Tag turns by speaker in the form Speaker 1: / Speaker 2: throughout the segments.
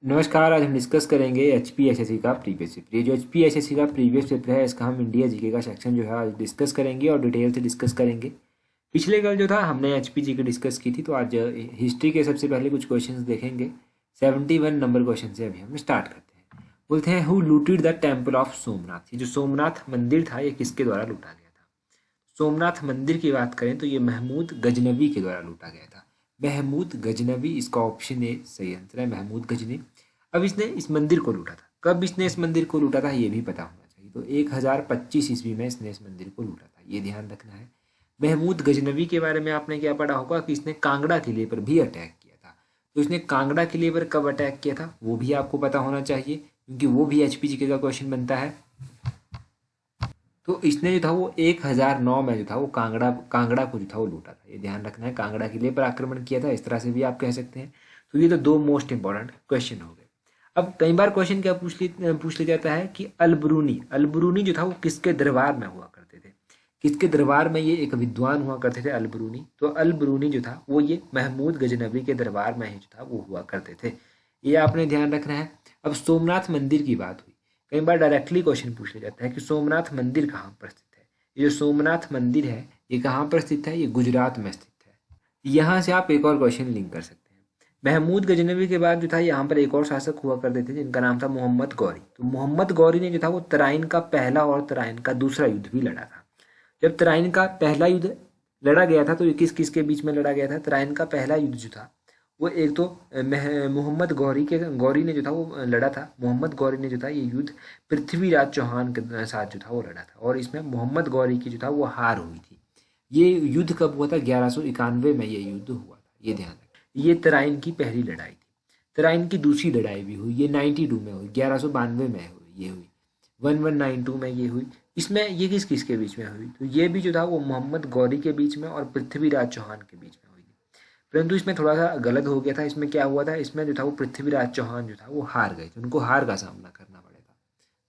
Speaker 1: नमस्कार। आज हम डिस्कस करेंगे एचपीएसएससी का प्रीवियस पेपर। ये जो एचपीएसएससी का प्रीवियस पेपर है, इसका हम इंडिया जीके का सेक्शन जो है आज डिस्कस करेंगे और डिटेल से डिस्कस करेंगे। पिछले कल जो था हमने एचपी जी की डिस्कस की थी, तो आज हिस्ट्री के सबसे पहले कुछ क्वेश्चंस देखेंगे। 71 नंबर क्वेश्चन से अभी हम स्टार्ट करते हैं। बोलते हैं, who looted the temple of Somnath. ये जो सोमनाथ मंदिर था, ये किसके द्वारा लूटा गया था? सोमनाथ मंदिर की बात करें तो ये महमूद गजनवी के द्वारा लूटा गया था। महमूद गजनवी, इसका ऑप्शन ए सही आंसर है, महमूद गजनवी। अब इसने इस मंदिर को लूटा था। कब इसने इस मंदिर को लूटा था, ये भी पता होना चाहिए। तो 1025 ईस्वी में इसने इस मंदिर को लूटा था, ये ध्यान रखना है। महमूद गजनवी के बारे में आपने क्या पढ़ा होगा कि इसने कांगड़ा किले पर भी अटैक किया था। तो इसने कांगड़ा किले पर कब अटैक किया था, वो भी आपको पता होना चाहिए, क्योंकि वो भी एचपीजीके का क्वेश्चन बनता है। तो इसने जो था वो 1009 में जो था वो कांगड़ा को जो था वो लूटा था, ये ध्यान रखना है। कांगड़ा किले पर आक्रमण किया था, इस तरह से भी आप कह सकते हैं। तो ये तो दो मोस्ट इंपॉर्टेंट क्वेश्चन हो गए। अब कई बार क्वेश्चन क्या पूछ लिया जाता है कि अलबरूनी जो था वो किसके दरबार में हुआ करते थे? किसके दरबार में ये एक विद्वान हुआ करते थे अलबरूनी? तो अलबरूनी जो था वो ये महमूद गजनवी के दरबार में ही जो था वो हुआ करते थे, ये आपने ध्यान रखना है। अब सोमनाथ मंदिर की बात हुई। कई बार डायरेक्टली क्वेश्चन पूछ लिया जाता है कि सोमनाथ मंदिर कहाँ पर स्थित है। ये जो सोमनाथ मंदिर है, ये कहाँ पर स्थित है? ये गुजरात में स्थित है। यहाँ से आप एक और क्वेश्चन लिंक कर सकते हैं। महमूद गजनवी के बाद जो था यहाँ पर एक और शासक हुआ करते थे, जिनका नाम था मोहम्मद गौरी। तो मोहम्मद गौरी ने जो था वो तराइन का पहला और तराइन का दूसरा युद्ध भी लड़ा था। जब तराइन का पहला युद्ध लड़ा गया था, तो ये किस किस के बीच में लड़ा गया था? तराइन का पहला युद्ध जो था वो एक तो मोहम्मद गौरी ने जो था वो लड़ा था। मोहम्मद गौरी ने जो था ये युद्ध पृथ्वीराज चौहान के साथ जो था वो लड़ा था, और इसमें मोहम्मद गौरी की जो था वो हार हुई थी। ये युद्ध कब हुआ था? 1191 में ये युद्ध हुआ था, ये ध्यान रखें। ये तराइन की पहली लड़ाई थी। तराइन की दूसरी लड़ाई भी हुई, ये 92 में हुई, 1192 में हुई, ये हुई 1192 में ये हुई। इसमें ये किस किस के बीच में हुई? तो ये भी जो था वो मोहम्मद गौरी के बीच में और पृथ्वीराज चौहान के बीच में हुई थी। परंतु इसमें थोड़ा सा गलत हो गया था। इसमें क्या हुआ था, इसमें जो था वो पृथ्वीराज चौहान जो था वो हार गए थे, उनको हार का सामना करना पड़ा था।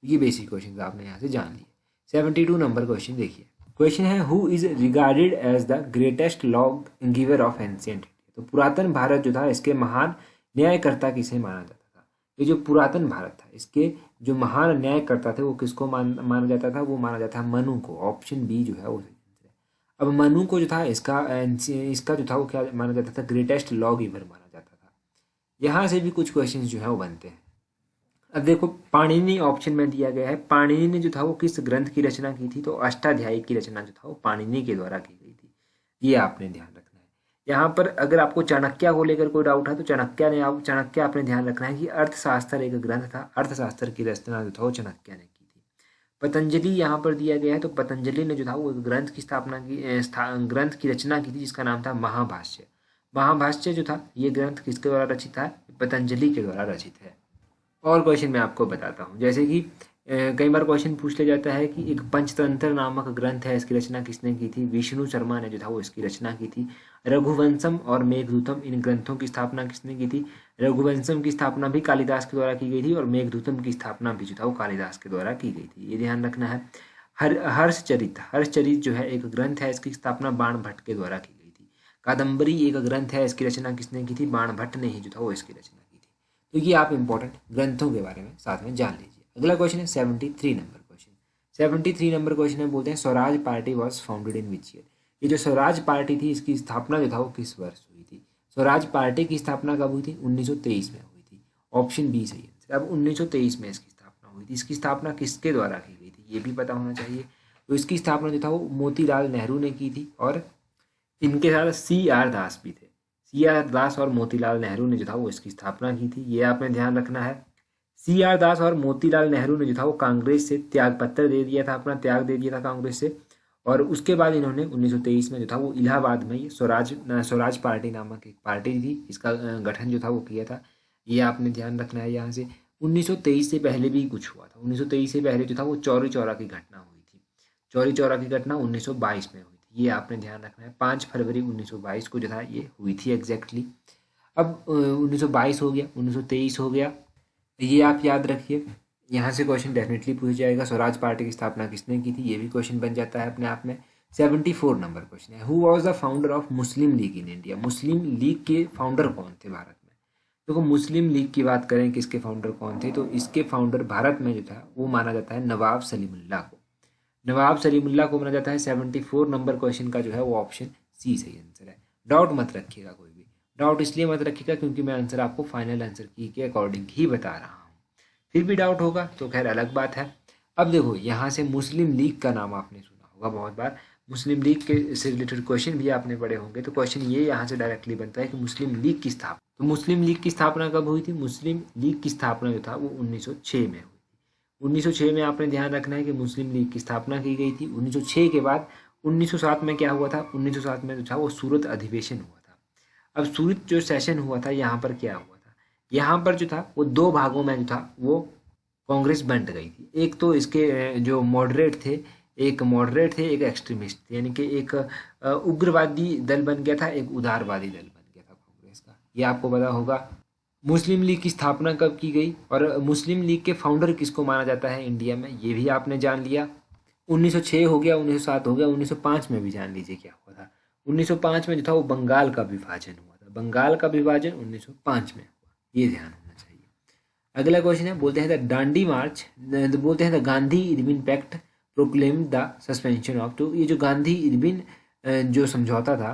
Speaker 1: ये बेसिक क्वेश्चन आपने यहाँ से जान लिए। 72 नंबर क्वेश्चन देखिए। क्वेश्चन है, who is regarded as the greatest law giver of ancient India. तो पुरातन भारत जो था, इसके महान न्यायकर्ता किसे माना जाता था? ये जो पुरातन भारत था, इसके जो महान न्यायकर्ता थे वो किसको माना जाता था? वो माना जाता था मनु को। ऑप्शन बी जो है वो सही आंसर है। अब मनु को जो था इसका जो था वो क्या माना जाता था? ग्रेटेस्ट लॉ गिवर माना जाता था। यहाँ से भी कुछ क्वेश्चंस जो है वो बनते हैं। अब देखो, पाणिनि ऑप्शन में दिया गया है। पाणिनि ने जो था वो किस ग्रंथ की रचना की थी? तो अष्टाध्यायी की रचना जो था वो पाणिनि के द्वारा की गई थी, ये आपने ध्यान रखना है। यहाँ पर अगर आपको चाणक्य को लेकर कोई डाउट है तो चाणक्य आपने ध्यान रखना है कि अर्थशास्त्र एक ग्रंथ था, अर्थशास्त्र की रचना जो था वो चाणक्य ने की थी। पतंजलि यहाँ पर दिया गया है, तो पतंजलि ने जो था वो एक ग्रंथ की रचना की थी, जिसका नाम था महाभाष्य। महाभाष्य जो था ये ग्रंथ किसके द्वारा रचित है? पतंजलि के द्वारा रचित है। और क्वेश्चन मैं आपको बताता हूँ, जैसे कि कई बार क्वेश्चन पूछ लिया जाता है कि एक पंचतंत्र नामक ग्रंथ है, इसकी रचना किसने की थी? विष्णु शर्मा ने जो था वो इसकी रचना की थी। रघुवंशम और मेघदूतम, इन ग्रंथों की स्थापना किसने की थी? रघुवंशम की स्थापना भी कालिदास के द्वारा की गई थी, और मेघदूतम की स्थापना भी जो था वो कालिदास के द्वारा की गई थी, ये ध्यान रखना है। हर्षचरित जो है एक ग्रंथ है, इसकी स्थापना बाण भट्ट के द्वारा की गई थी। कादम्बरी एक ग्रंथ है, इसकी रचना किसने की थी? बाण भट्ट ने ही जो था वो इसकी रचना की थी। तो ये आप इंपॉर्टेंट ग्रंथों के बारे में साथ में जान लीजिए। अगला क्वेश्चन है 73 नंबर क्वेश्चन। 73 नंबर क्वेश्चन में बोलते हैं, Swaraj party was founded in which year. ये जो स्वराज पार्टी थी, इसकी स्थापना जो था वो किस वर्ष हुई थी? स्वराज पार्टी की स्थापना कब हुई थी? 1923 में हुई थी। ऑप्शन बी सही आंसर। अब 1923 में इसकी स्थापना हुई थी। इसकी स्थापना किसके द्वारा की गई थी, ये भी पता होना चाहिए। तो इसकी स्थापना जो था वो मोतीलाल नेहरू ने की थी, और इनके साथ CR दास भी थे। CR दास और मोतीलाल नेहरू ने जो था वो इसकी स्थापना की थी, ये आपने ध्यान रखना है। CR दास और मोतीलाल नेहरू ने जो था वो कांग्रेस से त्याग पत्र दे दिया था, अपना त्याग दे दिया था कांग्रेस से। और उसके बाद इन्होंने 1923 में जो था वो इलाहाबाद में ये स्वराज पार्टी नामक एक पार्टी थी, इसका गठन जो था वो किया था, ये आपने ध्यान रखना है। यहाँ से 1923 से पहले भी कुछ हुआ था। 1923 से पहले जो था वो चौरी चौरा की घटना हुई थी। चौरी चौरा की घटना 1922 में हुई थी, ये आपने ध्यान रखना है। 5 फरवरी 1922 को जो था ये हुई थी एग्जैक्टली। अब 1922 हो गया, 1923 हो गया, ये आप याद रखिए। यहाँ से क्वेश्चन डेफिनेटली पूछ जाएगा, स्वराज पार्टी की स्थापना किसने की थी, ये भी क्वेश्चन बन जाता है अपने आप में। 74 नंबर क्वेश्चन है, who was the founder of Muslim league in India. Muslim league के फाउंडर कौन थे भारत में? देखो मुस्लिम लीग की बात करें कि इसके फाउंडर कौन थे, तो इसके फाउंडर भारत में जो था वो माना जाता है नवाब सलीमुल्लाह को। नवाब सलीमुल्लाह को माना जाता है। 74 नंबर क्वेश्चन का जो है वो ऑप्शन सी सही आंसर है। डाउट मत रखिएगा, कोई भी डाउट इसलिए मत रखिएगा क्योंकि मैं आंसर आपको फाइनल आंसर की के अकॉर्डिंग ही बता रहा हूँ। फिर भी डाउट होगा तो खैर अलग बात है। अब देखो यहाँ से मुस्लिम लीग का नाम आपने सुना होगा बहुत बार, मुस्लिम लीग के से रिलेटेड क्वेश्चन भी आपने पढ़े होंगे। तो क्वेश्चन ये यहाँ से डायरेक्टली बनता है कि मुस्लिम लीग की स्थापना, तो मुस्लिम लीग की स्थापना कब हुई थी? मुस्लिम लीग की स्थापना जो था वो 1906 में हुई थी। 1906 में आपने ध्यान रखना है कि मुस्लिम लीग की स्थापना की गई थी। 1906 के बाद 1907 में क्या हुआ था? 1907 में जो था वो सूरत अधिवेशन हुआ था। अब सूरत जो सेशन हुआ था यहाँ पर क्या हुआ था? यहाँ पर जो था वो दो भागों में जो था वो कांग्रेस बंट गई थी। एक तो इसके जो मॉडरेट थे, एक मॉडरेट थे, एक एक्सट्रीमिस्ट थे, यानी कि एक उग्रवादी दल बन गया था, एक उदारवादी दल बन गया था कांग्रेस का। ये आपको पता होगा। मुस्लिम लीग की स्थापना कब की गई और मुस्लिम लीग के फाउंडर किसको माना जाता है इंडिया में, ये भी आपने जान लिया। 1906 हो गया, 1907 हो गया, 1905 में भी जान लीजिए क्या हुआ था। 1905 में जो था वो बंगाल का विभाजन हुआ था। बंगाल का विभाजन 1905 में हुआ, ये ध्यान होना चाहिए। अगला क्वेश्चन है, बोलते हैं द दांडी मार्च, बोलते हैं the Gandhi Irwin pact proclaim the suspension of, तो ये जो गांधी इरविन जो समझौता था,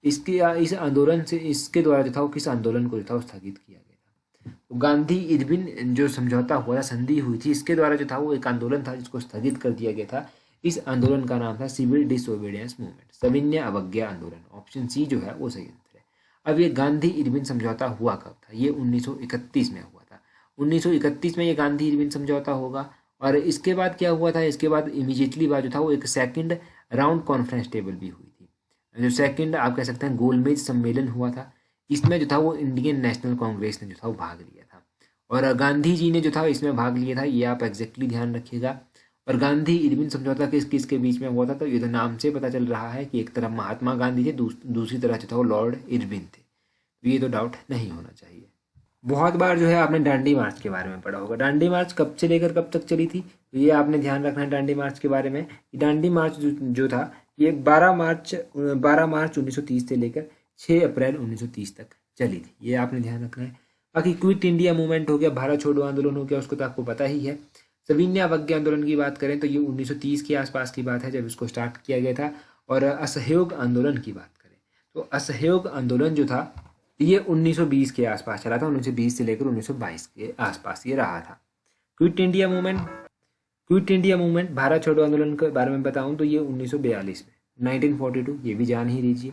Speaker 1: इसके इस आंदोलन से, इसके द्वारा जो था वो किस आंदोलन को जो था वो स्थगित किया गया था? तो गांधी इरविन जो समझौता हुआ था, संधि हुई थी, इसके द्वारा जो था वो एक आंदोलन था जिसको स्थगित कर दिया गया था। इस आंदोलन का नाम था सिविल डिसोबीडियंस मूवमेंट, सविनय अवज्ञा आंदोलन। ऑप्शन सी जो है वो सही आंसर है। अब ये गांधी इरविन समझौता हुआ कब था? ये 1931 में हुआ था। 1931 में ये गांधी इरविन समझौता होगा। और इसके बाद क्या हुआ था? इसके बाद इमीडिएटली बाद जो था वो एक सेकंड राउंड कॉन्फ्रेंस टेबल भी हुई थी। जो सेकंड आप कह सकते हैं गोलमेज सम्मेलन हुआ था, इसमें जो था वो इंडियन नेशनल कांग्रेस ने जो था वो भाग लिया था। और गांधी जी ने जो था इसमें भाग लिया था, ये आप एग्जैक्टली ध्यान रखिएगा। और गांधी इरविन समझौता किस किस के बीच में हुआ था? तो ये तो नाम से पता चल रहा है कि एक तरफ महात्मा गांधी थे, दूसरी तरफ जो था वो लॉर्ड इरविन थे। तो ये तो डाउट नहीं होना चाहिए। बहुत बार जो है आपने डांडी मार्च के बारे में पढ़ा होगा। डांडी मार्च कब से लेकर कब तक चली थी? तो ये आपने ध्यान रखना है डांडी मार्च के बारे में। डांडी मार्च जो था ये 12 मार्च 1930 से लेकर 6 अप्रैल 1930 तक चली थी, ये आपने ध्यान रखना है। बाकी क्विट इंडिया मूवमेंट हो गया, भारत छोड़ो आंदोलन हो गया, उसको तो आपको पता ही है। सविनय अवज्ञा आंदोलन की बात करें तो ये 1930 के आसपास की बात है जब इसको स्टार्ट किया गया था। और असहयोग आंदोलन की बात करें तो असहयोग आंदोलन जो था ये 1920 के आसपास चला था। 1920 से लेकर 1922 के आसपास ये रहा था। क्विट इंडिया मूवमेंट भारत छोड़ो आंदोलन के बारे में बताऊं तो ये 1942 में 1942, ये भी जान ही लीजिए।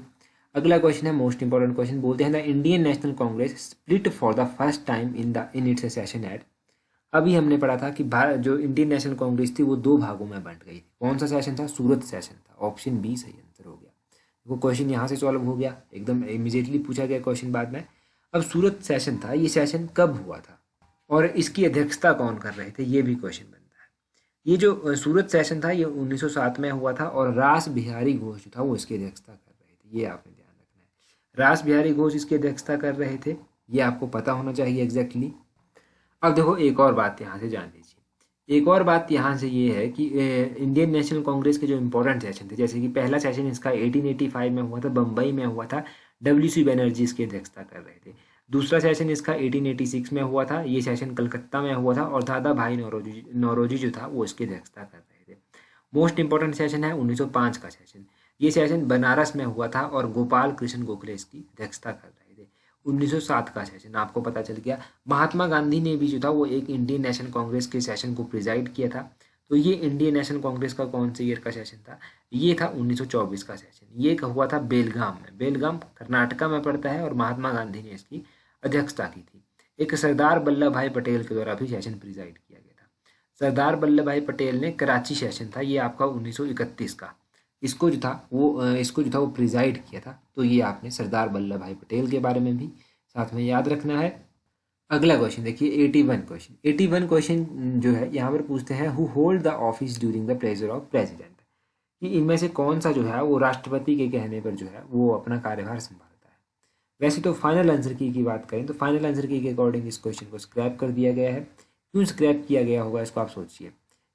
Speaker 1: अगला क्वेश्चन है मोस्ट इंपॉर्टेंट क्वेश्चन, बोलते हैं the Indian national Congress split for the first time in its session at. अभी हमने पढ़ा था कि भारत जो इंडियन नेशनल कांग्रेस थी वो दो भागों में बंट गई थी। कौन सा सेशन था? सूरत सेशन था। ऑप्शन बी सही आंसर हो गया। वो क्वेश्चन यहाँ से सॉल्व हो गया, एकदम इमीडिएटली पूछा गया क्वेश्चन बाद में। अब सूरत सेशन था, ये सेशन कब हुआ था और इसकी अध्यक्षता कौन कर रहे थे, ये भी क्वेश्चन बनता है। ये जो सूरत सेशन था ये 1907 में हुआ था और रास बिहारी घोष जो था वो इसकी अध्यक्षता कर रहे थे, ये आपने ध्यान रखना है। रास बिहारी घोष इसकी अध्यक्षता कर रहे थे, ये आपको पता होना चाहिए एग्जैक्टली। अब देखो एक और बात यहाँ से जान लीजिए। एक और बात यहाँ से ये है कि इंडियन नेशनल कांग्रेस के जो इंपॉर्टेंट सेशन थे, जैसे कि पहला सेशन इसका 1885 में हुआ था, बम्बई में हुआ था, डब्ल्यू.सी. बनर्जी इसकी अध्यक्षता कर रहे थे। दूसरा सेशन इसका 1886 में हुआ था, ये सेशन कलकत्ता में हुआ था और दादा भाई नौरोजी जो था वो इसकी अध्यक्षता कर रहे थे। मोस्ट इंपॉर्टेंट सेशन है 1905 का सेशन, ये सेशन बनारस में हुआ था और गोपाल कृष्ण गोखले इसकी अध्यक्षता कर रहे थे। 1907 का सेशन आपको पता चल गया। महात्मा गांधी ने भी जो था वो एक इंडियन नेशनल कांग्रेस के सेशन को प्रिजाइड किया था। तो ये इंडियन नेशनल कांग्रेस का कौन से ईयर का सेशन था? ये था 1924 का सेशन। ये हुआ था बेलगाम में, बेलगाम कर्नाटका में पड़ता है और महात्मा गांधी ने इसकी अध्यक्षता की थी। एक सरदार वल्लभ भाई पटेल के द्वारा भी सेशन प्रिजाइड किया गया था। सरदार वल्लभ भाई पटेल ने कराची सेशन था, ये आपका 1931 का, इसको जो था वो प्रिजाइड किया था। तो ये आपने सरदार वल्लभ भाई पटेल के बारे में भी साथ में याद रखना है। अगला क्वेश्चन देखिए 81 क्वेश्चन जो है यहाँ पर पूछते हैं who hold the office during the pleasure of president, कि इनमें से कौन सा जो है वो राष्ट्रपति के कहने पर जो है वो अपना कार्यभार संभालता है। वैसे तो फाइनल आंसर की बात करें तो फाइनल आंसर की के अकॉर्डिंग इस क्वेश्चन को स्क्रैप कर दिया गया है। क्यों स्क्रैप किया गया होगा इसको आप सोचिए,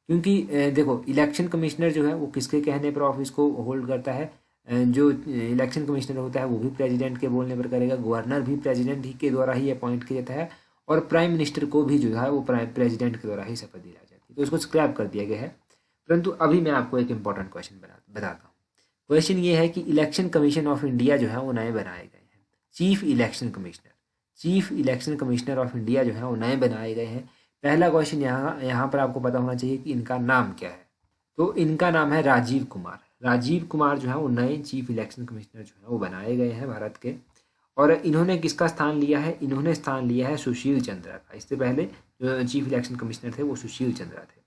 Speaker 1: क्योंकि देखो इलेक्शन कमिश्नर जो है वो किसके कहने पर ऑफिस को होल्ड करता है? जो इलेक्शन कमिश्नर होता है वो भी प्रेसिडेंट के बोलने पर करेगा, गवर्नर भी प्रेसिडेंट ही के द्वारा ही अपॉइंट किया जाता है, और प्राइम मिनिस्टर को भी जो है वो प्रेसिडेंट के द्वारा ही शपथ दिलाई जाती है। तो इसको स्क्रैप कर दिया गया है। परंतु अभी मैं आपको एक इंपॉर्टेंट क्वेश्चन बताता हूँ। क्वेश्चन ये है कि इलेक्शन कमीशन ऑफ इंडिया जो है वो नए बनाए गए हैं। Chief election commissioner of India जो है वो नए बनाए गए हैं। पहला क्वेश्चन यहाँ पर आपको पता होना चाहिए कि इनका नाम क्या है। तो इनका नाम है राजीव कुमार। राजीव कुमार जो है वो नए चीफ इलेक्शन कमिश्नर जो है वो बनाए गए हैं भारत के। और इन्होंने किसका स्थान लिया है? इन्होंने स्थान लिया है सुशील चंद्रा का। इससे पहले जो चीफ इलेक्शन कमिश्नर थे वो सुशील चंद्रा थे।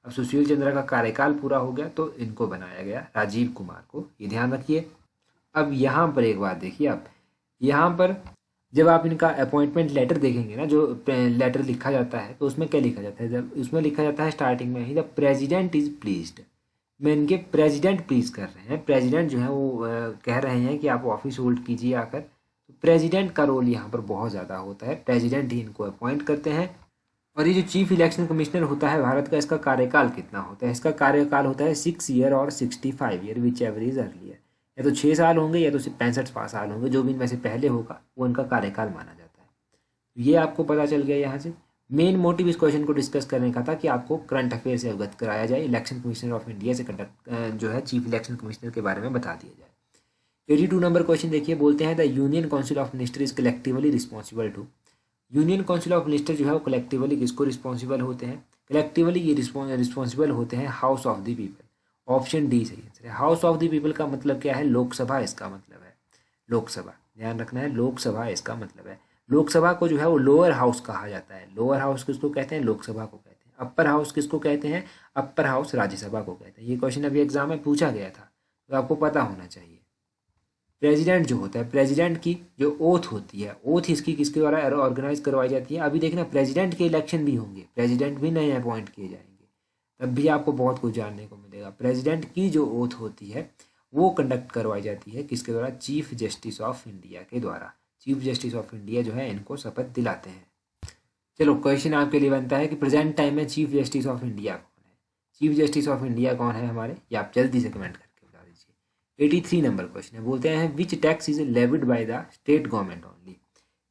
Speaker 1: अब सुशील चंद्रा का कार्यकाल पूरा हो गया तो इनको बनाया गया, राजीव कुमार को, ये ध्यान रखिए। अब यहाँ पर एक बात देखिए आप, यहाँ पर जब आप इनका अपॉइंटमेंट लेटर देखेंगे ना, जो लेटर लिखा जाता है तो उसमें क्या लिखा जाता है? जब उसमें लिखा जाता है स्टार्टिंग में ही, द प्रेसिडेंट इज प्लीज्ड, में इनके प्रेसिडेंट प्लीज कर रहे हैं। प्रेसिडेंट जो है वो कह रहे हैं कि आप ऑफिस होल्ड कीजिए आकर। तो प्रेसिडेंट का रोल यहाँ पर बहुत ज़्यादा होता है, प्रेसिडेंट ही इनको अपॉइंट करते हैं। और ये जो चीफ इलेक्शन कमिश्नर होता है भारत का, इसका कार्यकाल कितना होता है? इसका कार्यकाल होता है 6 ईयर और 65 year, which ever is earlier. या तो 6 साल होंगे या तो 65 साल होंगे, जो भी इनमें से पहले होगा वो इनका कार्यकाल माना जाता है। ये आपको पता चल गया यहाँ से। मेन मोटिव इस क्वेश्चन को डिस्कस करने का था कि आपको करंट अफेयर से अवगत कराया जाए, इलेक्शन कमिश्नर ऑफ इंडिया से जो है चीफ इलेक्शन कमिश्नर के बारे में बता दिया जाए। 82 नंबर क्वेश्चन देखिए, बोलते हैं the union council of minister is collectively responsible to. Union council of minister जो है वो कलेक्टिवली किसको रिस्पॉन्सिबल होते हैं? कलेक्टिवली ये रिस्पॉन्सिबल होते हैं house of the people. Option D सही आंसर है। हाउस ऑफ द पीपल का मतलब क्या है? लोकसभा इसका मतलब है, लोकसभा, ध्यान रखना है, लोकसभा इसका मतलब है। लोकसभा को जो है वो लोअर हाउस कहा जाता है। लोअर हाउस किसको कहते हैं? लोकसभा को कहते हैं। अपर हाउस किसको कहते हैं? अपर हाउस राज्यसभा को कहते हैं। ये क्वेश्चन अभी एग्जाम में पूछा गया था, तो आपको पता होना चाहिए। प्रेसिडेंट जो होता है, प्रेसिडेंट की जो ओथ होती है, ओथ इसकी किसके द्वारा ऑर्गेनाइज करवाई जाती है? अभी देखना प्रेसिडेंट के इलेक्शन भी होंगे, प्रेसिडेंट भी नए अपॉइंट किए जाएंगे, तब भी आपको बहुत कुछ जानने को मिलेगा। प्रेसिडेंट की जो ओथ होती है वो कंडक्ट करवाई जाती है किसके द्वारा? चीफ जस्टिस ऑफ इंडिया के द्वारा। चीफ जस्टिस ऑफ इंडिया जो है इनको शपथ दिलाते हैं। चलो क्वेश्चन आपके लिए बनता है कि प्रेजेंट टाइम में चीफ जस्टिस ऑफ इंडिया कौन है? चीफ जस्टिस ऑफ इंडिया कौन है हमारे? ये आप जल्दी से कमेंट करके बता दीजिए। 83 नंबर क्वेश्चन है, बोलते हैं which tax is levied by the state government only.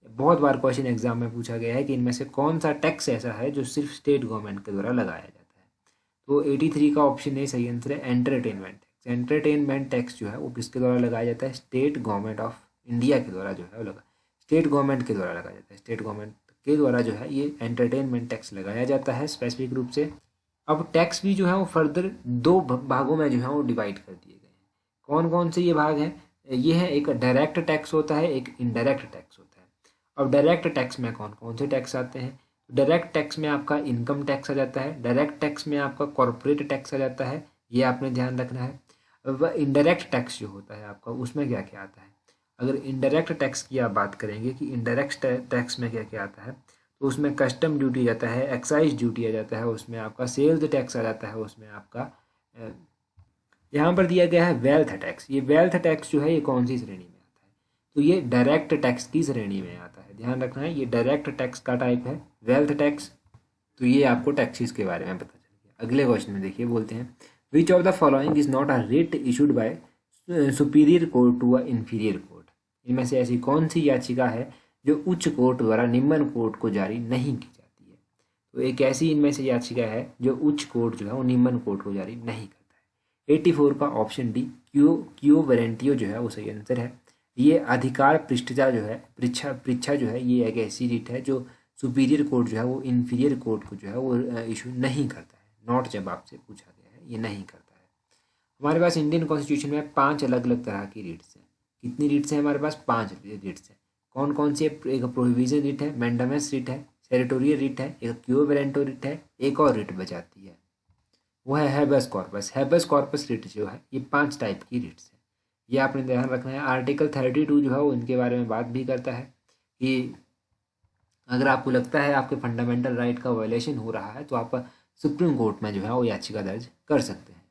Speaker 1: बहुत बार क्वेश्चन एग्जाम में पूछा गया है कि इनमें से कौन सा टैक्स ऐसा है जो सिर्फ स्टेट गवर्नमेंट के द्वारा लगाया जाता है। तो 83 का ऑप्शन ए सही आंसर है, एंटरटेनमेंट टैक्स। एंटरटेनमेंट टैक्स जो है वो किसके द्वारा लगाया जाता है? स्टेट गवर्नमेंट ऑफ इंडिया के द्वारा जो है वो स्टेट गवर्नमेंट के द्वारा लगाया जाता है। स्टेट गवर्नमेंट के द्वारा जो है ये एंटरटेनमेंट टैक्स लगाया जाता है स्पेसिफिक रूप से। अब टैक्स भी जो है वो फर्दर 2 भागों में जो है वो डिवाइड कर दिए गए हैं। कौन कौन से ये भाग हैं? ये है, एक डायरेक्ट टैक्स होता है, एक इनडायरेक्ट टैक्स होता है। अब डायरेक्ट टैक्स में कौन कौन से टैक्स आते हैं? डायरेक्ट टैक्स में आपका इनकम टैक्स आ जाता है, डायरेक्ट टैक्स में आपका कॉर्पोरेट टैक्स आ जाता है, ये आपने ध्यान रखना है। अब इनडायरेक्ट टैक्स जो होता है आपका, उसमें क्या क्या आता है? अगर इनडायरेक्ट टैक्स की आप बात करेंगे कि इनडायरेक्ट टैक्स में क्या क्या आता है, तो उसमें कस्टम ड्यूटी जाता है, एक्साइज ड्यूटी आ जाता है, उसमें आपका सेल्स टैक्स आ जाता है, उसमें आपका यहाँ पर दिया गया है वेल्थ टैक्स। ये वेल्थ टैक्स जो है ये कौन सी श्रेणी में आता है? तो ये डायरेक्ट टैक्स की श्रेणी में आता है, ध्यान रखना है। ये डायरेक्ट टैक्स का टाइप है, वेल्थ टैक्स। तो ये आपको टैक्सेस के बारे में पता चल गया। अगले क्वेश्चन में देखिए, बोलते हैं which of the following is not a writ issued by superior court to a inferior court. इनमें से ऐसी कौन सी याचिका है जो उच्च कोर्ट द्वारा निम्न कोर्ट को जारी नहीं की जाती है? तो एक ऐसी इनमें से याचिका है जो उच्च कोर्ट जो है वो निम्न कोर्ट को जारी नहीं करता है। 84 का ऑप्शन डी क्यू वारंटियो जो है वो सही आंसर है। ये अधिकार पृष्ठता जो है, परीक्षा जो है, ये एक ऐसी रिट है जो सुपीरियर कोर्ट जो है वो इंफीरियर कोर्ट को जो है वो इशू नहीं करता है। नॉट जब आपसे पूछा गया है, ये नहीं करता है। हमारे पास इंडियन कॉन्स्टिट्यूशन में 5 अलग अलग तरह की रिट्स हैं। कितनी रिट्स हैं हमारे पास? 5 रिट्स हैं। कौन कौन सी? एक प्रोविजन रिट है, मैंडामस रिट है, सेरेटोरियल रिट है, एक क्यू वारंटो रिट है, एक और रिट बचाती है, वो है habeas corpus. Habeas corpus writ जो है ये 5 टाइप की रिट्स है, ये आपने ध्यान रखना है। आर्टिकल 32 जो है वो इनके बारे में बात भी करता है कि अगर आपको लगता है आपके फंडामेंटल राइट का वायलेशन हो रहा है तो आप सुप्रीम कोर्ट में जो है वो याचिका दर्ज कर सकते हैं।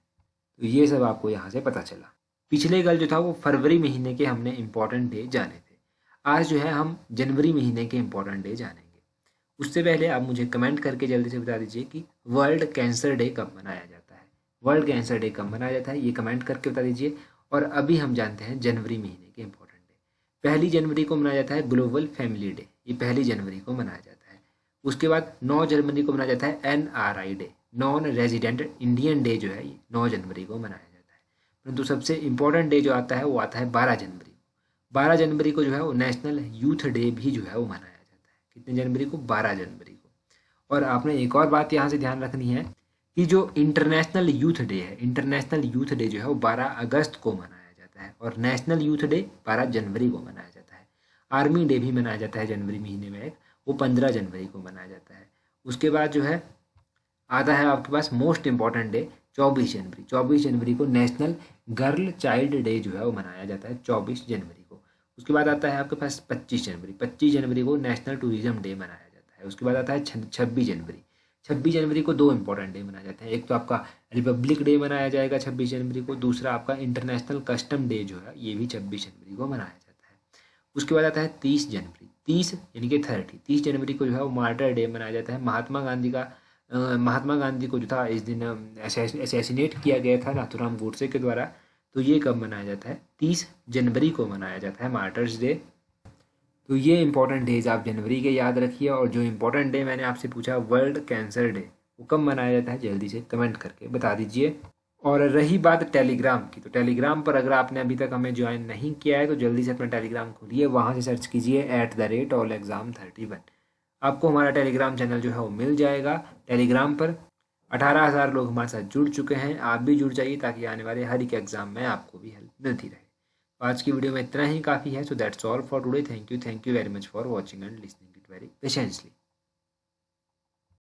Speaker 1: तो ये सब आपको यहाँ से पता चला। पिछले कल जो था वो फरवरी महीने के हमने इम्पोर्टेंट डे जाने थे। आज जो है हम जनवरी महीने के इम्पोर्टेंट डे जानेंगे। उससे पहले आप मुझे कमेंट करके जल्दी से बता दीजिए कि वर्ल्ड कैंसर डे कब मनाया जाता है। वर्ल्ड कैंसर डे कब मनाया जाता है ये कमेंट करके बता दीजिए। और अभी हम जानते हैं जनवरी महीने के इंपॉर्टेंट डे। 1 जनवरी को मनाया जाता है ग्लोबल फैमिली डे, ये 1 जनवरी को मनाया जाता है। उसके बाद 9 जनवरी को मनाया जाता है NRI day, non resident Indian day जो है ये 9 जनवरी को मनाया जाता है। परंतु सबसे इम्पोर्टेंट डे जो आता है वो आता है 12 जनवरी को। 12 जनवरी को जो है वो नेशनल यूथ डे भी जो है वो मनाया जाता है। कितने जनवरी को? 12 जनवरी को। और आपने एक और बात यहाँ से ध्यान रखनी है कि जो इंटरनेशनल यूथ डे है, इंटरनेशनल यूथ डे जो है वो 12 अगस्त को मनाया जाता है और नेशनल यूथ डे 12 जनवरी को मनाया जाता है। आर्मी डे भी मनाया जाता है जनवरी महीने में एक, वो 15 जनवरी को मनाया जाता है। उसके बाद जो है आता है आपके पास मोस्ट इंपॉर्टेंट डे 24 जनवरी। 24 जनवरी को नेशनल गर्ल चाइल्ड डे जो है वो मनाया जाता है 24 जनवरी को। उसके बाद आता है आपके पास 25 जनवरी। 25 जनवरी को नेशनल टूरिज्म डे मनाया जाता है। उसके बाद आता है 26 जनवरी। 26 जनवरी को 2 इंपॉर्टेंट डे मनाए जाते हैं। एक तो आपका रिपब्लिक डे मनाया जाएगा 26 जनवरी को, दूसरा आपका इंटरनेशनल कस्टम डे जो है ये भी 26 जनवरी को मनाया जाता है। उसके बाद आता है 30 जनवरी। 30 यानी कि 30 जनवरी को जो है वो मार्टर डे मनाया जाता है। महात्मा गांधी को जो था इस दिन असैसिनेट किया गया था नाथूराम गोडसे के द्वारा। तो ये कब मनाया जाता है? 30 जनवरी को मनाया जाता है मार्टर्स डे। तो ये इंपॉर्टेंट डेज आप जनवरी के याद रखिए। और जो इंपॉर्टेंट डे मैंने आपसे पूछा वर्ल्ड कैंसर डे, वो कब मनाया जाता है जल्दी से कमेंट करके बता दीजिए। और रही बात टेलीग्राम की, तो टेलीग्राम पर अगर आपने अभी तक हमें ज्वाइन नहीं किया है तो जल्दी से अपना टेलीग्राम खोलिए, वहाँ से सर्च कीजिए @allexam31। आपको हमारा टेलीग्राम चैनल जो है वो मिल जाएगा। टेलीग्राम पर 18,000 लोग हमारे साथ जुड़ चुके हैं। आप भी जुड़ जाइए ताकि आने वाले हर एक एग्जाम में आपको भी हेल्प मिलती रहे। आज की वीडियो में इतना ही काफ़ी है। So that's all for today. Thank you very much for watching and listening it very patiently.